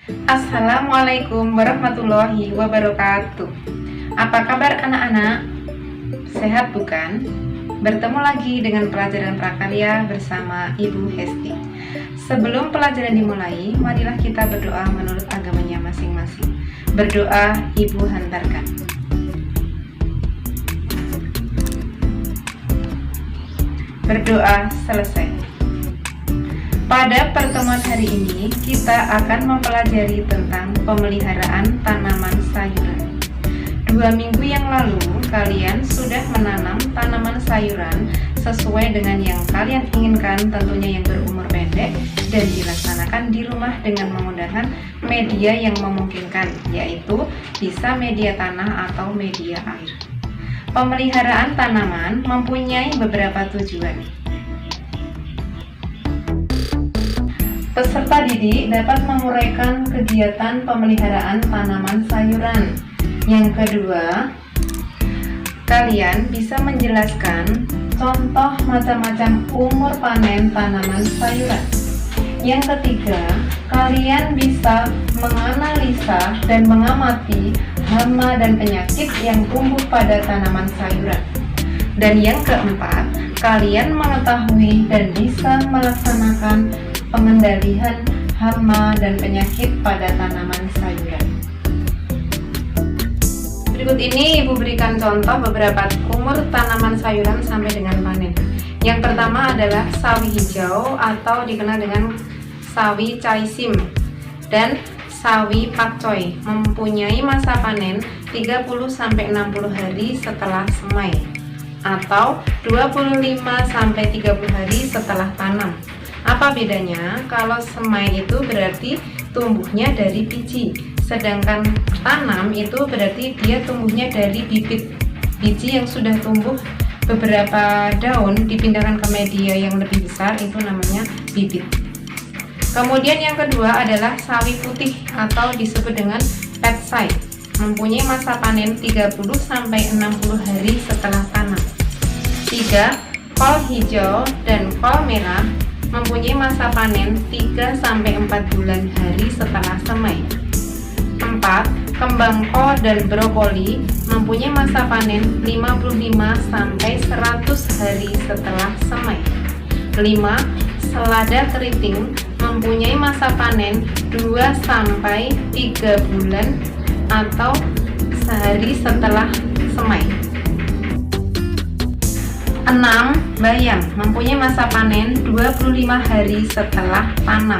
Assalamualaikum warahmatullahi wabarakatuh. Apa kabar anak-anak? Sehat bukan? Bertemu lagi dengan pelajaran prakarya bersama Ibu Hesti. Sebelum pelajaran dimulai, marilah kita berdoa menurut agamanya masing-masing. Berdoa Ibu hantarkan. Berdoa selesai. Pada pertemuan hari ini, kita akan mempelajari tentang pemeliharaan tanaman sayuran. 2 minggu yang lalu, kalian sudah menanam tanaman sayuran sesuai dengan yang kalian inginkan, tentunya yang berumur pendek, dan dilaksanakan di rumah dengan menggunakan media yang memungkinkan, yaitu bisa media tanah atau media air. Pemeliharaan tanaman mempunyai beberapa tujuan. Peserta didik dapat menguraikan kegiatan pemeliharaan tanaman sayuran. Yang kedua, kalian bisa menjelaskan contoh macam-macam umur panen tanaman sayuran. Yang ketiga, kalian bisa menganalisa dan mengamati hama dan penyakit yang tumbuh pada tanaman sayuran. Dan yang keempat, kalian mengetahui dan bisa melaksanakan pengendalian hama dan penyakit pada tanaman sayuran. Berikut ini Ibu berikan contoh beberapa umur tanaman sayuran sampai dengan panen. Yang pertama adalah sawi hijau atau dikenal dengan sawi caisim dan sawi pakcoy, mempunyai masa panen 30-60 hari setelah semai atau 25-30 hari setelah tanam. Apa bedanya? Kalau semai itu berarti tumbuhnya dari biji, sedangkan tanam itu berarti dia tumbuhnya dari bibit. Biji yang sudah tumbuh beberapa daun dipindahkan ke media yang lebih besar, itu namanya bibit. Kemudian yang kedua adalah sawi putih atau disebut dengan petsai, mempunyai masa panen 30-60 hari setelah tanam. 3. Kol hijau dan kol merah mempunyai masa panen 3-4 bulan hari setelah semai. 4. Kembang kol dan brokoli mempunyai masa panen 55-100 hari setelah semai. 5. Selada keriting mempunyai masa panen 2-3 bulan atau sehari setelah semai. 6. Bayam mempunyai masa panen 25 hari setelah tanam.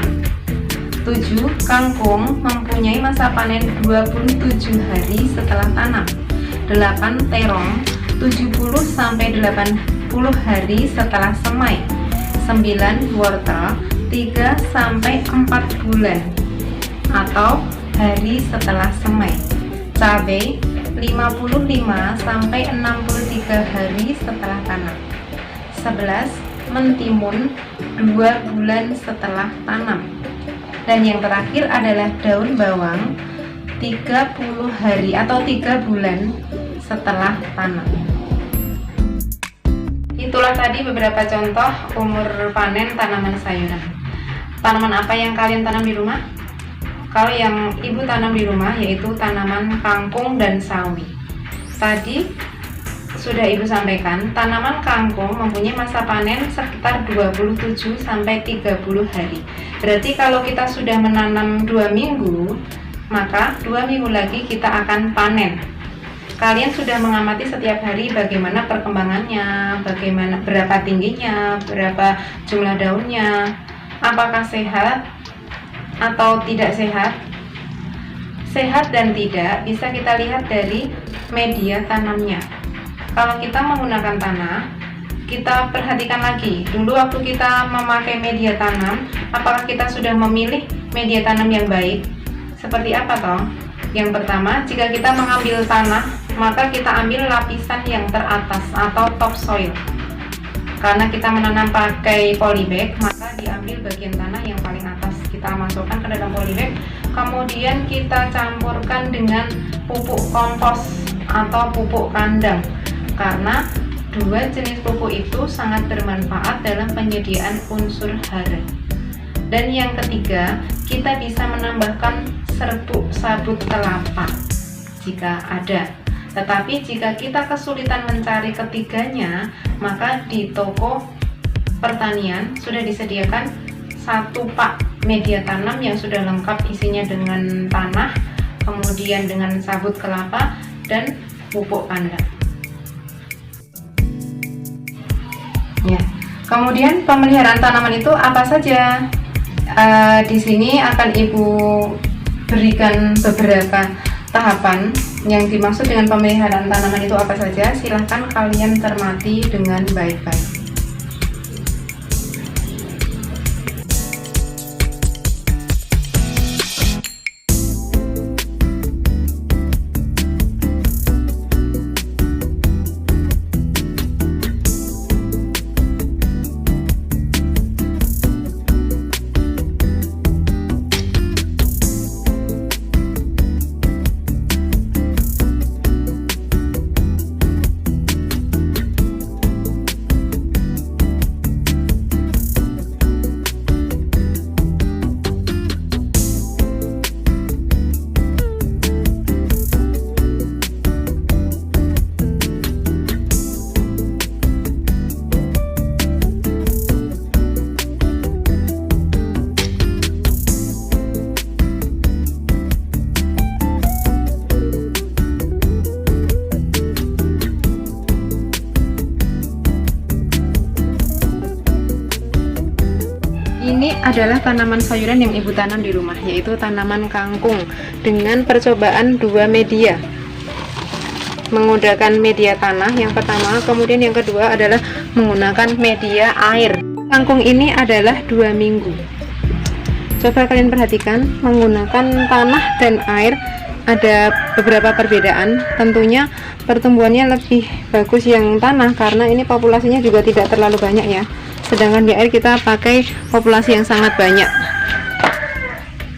7. Kangkung mempunyai masa panen 27 hari setelah tanam. 8. Terong 70-80 hari setelah semai. 9. Wortel 3-4 bulan atau hari setelah semai. Cabai 55-63 hari setelah tanam. 11. Mentimun 2 bulan setelah tanam. Dan yang terakhir adalah daun bawang 30 hari atau 3 bulan setelah tanam. Itulah tadi beberapa contoh umur panen tanaman sayuran. Tanaman apa yang kalian tanam di rumah? Kalau yang Ibu tanam di rumah yaitu tanaman kangkung dan sawi. Tadi sudah Ibu sampaikan, tanaman kangkung mempunyai masa panen sekitar 27-30 hari. Berarti kalau kita sudah menanam 2 minggu, maka 2 minggu lagi kita akan panen. Kalian sudah mengamati setiap hari bagaimana perkembangannya, bagaimana berapa tingginya, berapa jumlah daunnya, apakah sehat atau tidak sehat. Sehat dan tidak bisa kita lihat dari media tanamnya. Kalau kita menggunakan tanah, kita perhatikan lagi dulu waktu kita memakai media tanam, apakah kita sudah memilih media tanam yang baik. Seperti apa toh? Yang pertama, jika kita mengambil tanah, maka kita ambil lapisan yang teratas atau topsoil. Karena kita menanam pakai polybag, maka diambil bagian tanah yang paling atas. Kita masukkan ke dalam polybag, kemudian kita campurkan dengan pupuk kompos atau pupuk kandang. Karena dua jenis pupuk itu sangat bermanfaat dalam penyediaan unsur hara. Dan yang ketiga, kita bisa menambahkan serbuk sabut kelapa jika ada. Tetapi jika kita kesulitan mencari ketiganya, maka di toko pertanian sudah disediakan 1 pak media tanam yang sudah lengkap isinya dengan tanah, kemudian dengan sabut kelapa dan pupuk pandan. Ya. Kemudian pemeliharaan tanaman itu apa saja? Di sini akan Ibu berikan beberapa tahapan. Yang dimaksud dengan pemeliharaan tanaman itu apa saja? Silahkan kalian cermati dengan baik-baik. Ini adalah tanaman sayuran yang Ibu tanam di rumah, yaitu tanaman kangkung dengan percobaan 2 media. Menggunakan media tanah yang pertama, kemudian yang kedua adalah menggunakan media air. Kangkung ini adalah 2 minggu. Coba kalian perhatikan, menggunakan tanah dan air ada beberapa perbedaan. Tentunya pertumbuhannya lebih bagus yang tanah karena ini populasinya juga tidak terlalu banyak ya. Sedangkan di air kita pakai populasi yang sangat banyak.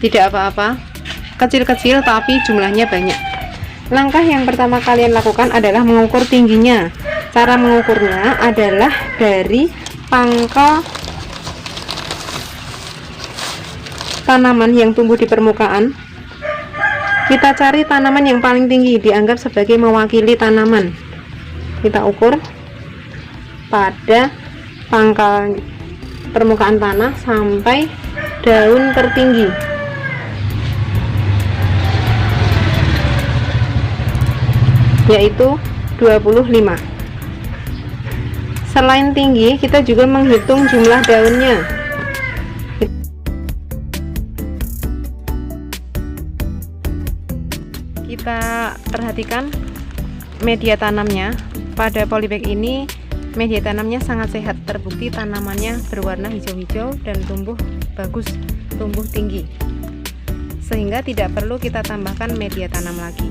Tidak apa-apa, kecil-kecil tapi jumlahnya banyak. Langkah yang pertama kalian lakukan adalah mengukur tingginya. Cara mengukurnya adalah dari pangkal tanaman yang tumbuh di permukaan. Kita cari tanaman yang paling tinggi, dianggap sebagai mewakili tanaman. Kita ukur pada pangkal permukaan tanah sampai daun tertinggi. Yaitu 25. Selain tinggi, kita juga menghitung jumlah daunnya. Kita perhatikan media tanamnya. Pada polybag ini media tanamnya sangat sehat, terbukti tanamannya berwarna hijau-hijau dan tumbuh bagus, tumbuh tinggi, sehingga tidak perlu kita tambahkan media tanam lagi.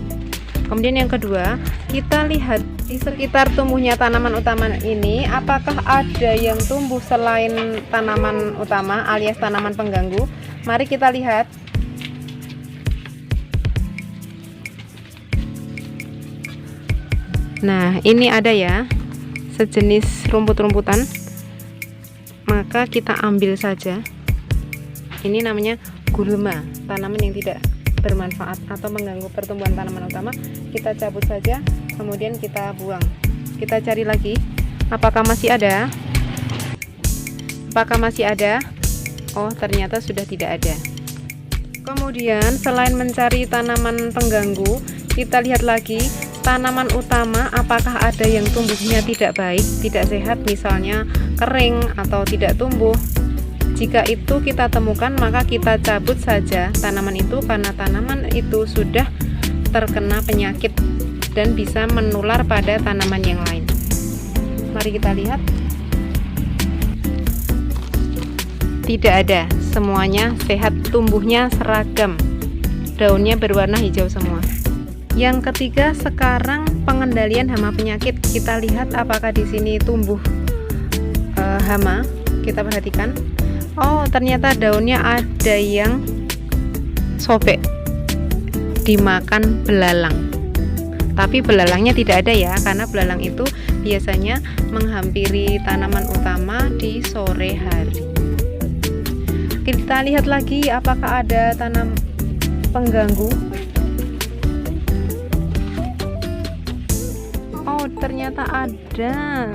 Kemudian yang kedua, kita lihat di sekitar tumbuhnya tanaman utama ini, apakah ada yang tumbuh selain tanaman utama alias tanaman pengganggu. Mari kita lihat. Nah, ini ada ya, sejenis rumput-rumputan, maka kita ambil saja. Ini namanya gulma, tanaman yang tidak bermanfaat atau mengganggu pertumbuhan tanaman utama. Kita cabut saja, kemudian kita buang. Kita cari lagi, apakah masih ada? Apakah masih ada? Oh, ternyata sudah tidak ada. Kemudian selain mencari tanaman pengganggu, kita lihat lagi tanaman utama, apakah ada yang tumbuhnya tidak baik, tidak sehat, misalnya kering atau tidak tumbuh. Jika itu kita temukan, maka kita cabut saja tanaman itu karena tanaman itu sudah terkena penyakit dan bisa menular pada tanaman yang lain. Mari kita lihat. Tidak ada, semuanya sehat, tumbuhnya seragam, daunnya berwarna hijau semua. Yang ketiga, sekarang pengendalian hama penyakit. Kita lihat apakah di sini tumbuh hama. Kita perhatikan. Oh, ternyata daunnya ada yang sobek, dimakan belalang. Tapi belalangnya tidak ada ya, karena belalang itu biasanya menghampiri tanaman utama di sore hari. Kita lihat lagi apakah ada tanam pengganggu. Oh, ternyata ada.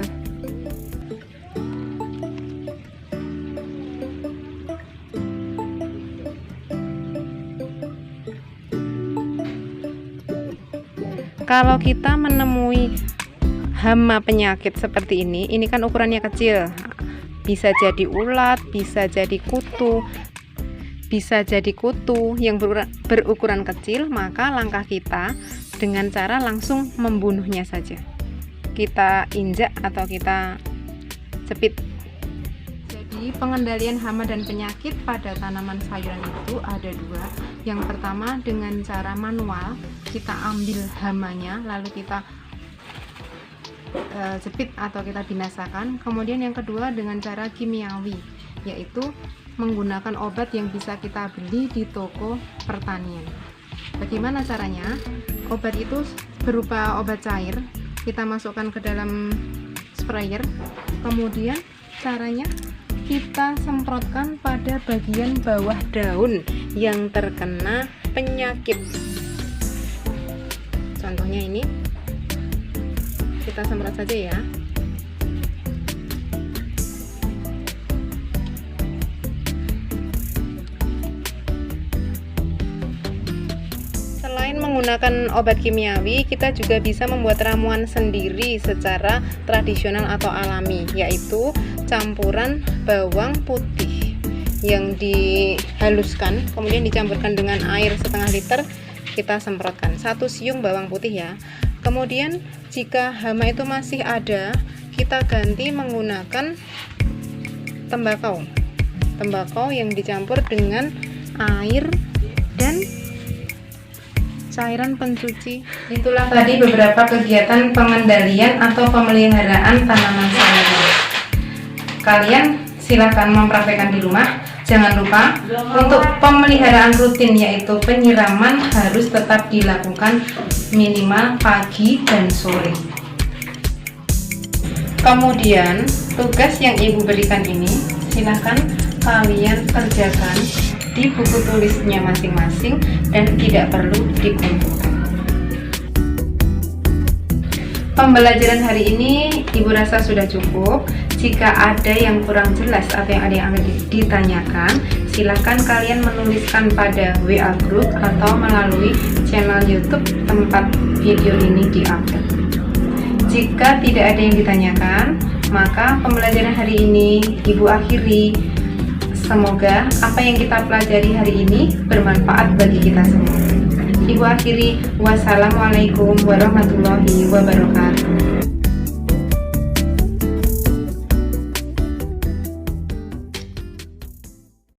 Kalau kita menemui hama penyakit seperti ini kan ukurannya kecil. Bisa jadi ulat, bisa jadi kutu, yang berukuran kecil, maka langkah kita dengan cara langsung membunuhnya saja. Kita injak atau kita cepit. Jadi pengendalian hama dan penyakit pada tanaman sayuran itu ada dua. Yang pertama dengan cara manual, kita ambil hamanya lalu kita jepit atau kita binasakan. Kemudian yang kedua dengan cara kimiawi, yaitu menggunakan obat yang bisa kita beli di toko pertanian. Bagaimana caranya? Obat itu berupa obat cair, kita masukkan ke dalam sprayer. Kemudian caranya kita semprotkan pada bagian bawah daun yang terkena penyakit. Contohnya ini, kita semprot saja ya. Selain menggunakan obat kimiawi, kita juga bisa membuat ramuan sendiri secara tradisional atau alami, yaitu campuran bawang putih yang dihaluskan, kemudian dicampurkan dengan air setengah liter, kita semprotkan 1 siung bawang putih ya. Kemudian jika hama itu masih ada, kita ganti menggunakan tembakau yang dicampur dengan air dan cairan pencuci. Itulah tadi beberapa kegiatan pengendalian atau pemeliharaan tanaman sayuran. Kalian silakan mempraktekkan di rumah. Jangan lupa untuk pemeliharaan rutin, yaitu penyiraman harus tetap dilakukan minimal pagi dan sore. Kemudian tugas yang ibu berikan ini silakan kalian kerjakan di buku tulisnya masing-masing dan tidak perlu dikumpulkan. Pembelajaran hari ini ibu rasa sudah cukup. Jika ada yang kurang jelas atau yang ada yang ditanyakan, silakan kalian menuliskan pada WA group atau melalui channel YouTube tempat video ini diupload. Jika tidak ada yang ditanyakan, maka pembelajaran hari ini ibu akhiri. Semoga apa yang kita pelajari hari ini bermanfaat bagi kita semua. Ibu akhiri, wassalamualaikum warahmatullahi wabarakatuh.